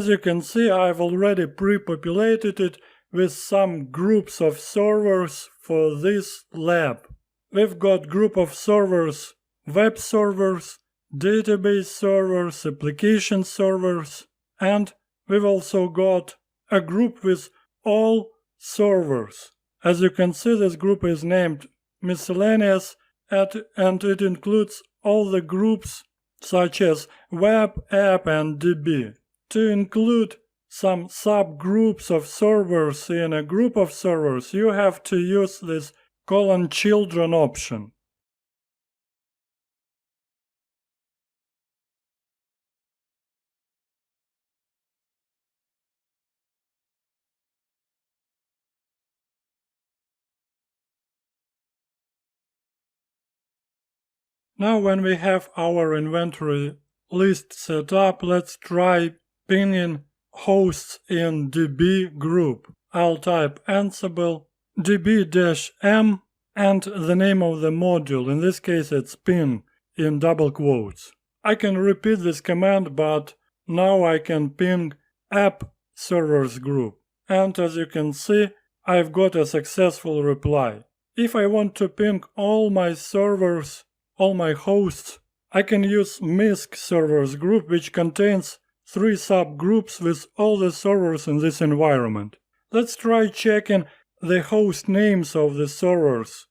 As you can see, I've already pre-populated it with some groups of servers for this lab. We've got group of servers, web servers, database servers, application servers, and we've also got a group with all servers. As you can see, this group is named miscellaneous and it includes all the groups such as web, app, and DB. To include some subgroups of servers in a group of servers, you have to use this :children option. Now when we have our inventory list set up, let's try pinging hosts in DB group. I'll type Ansible db-m and the name of the module, in this case it's ping in double quotes. I can repeat this command, but now I can ping app servers group. And as you can see, I've got a successful reply. If I want to ping all my servers, all my hosts, I can use misc servers group, which contains 3 subgroups with all the servers in this environment. Let's try checking the host names of the servers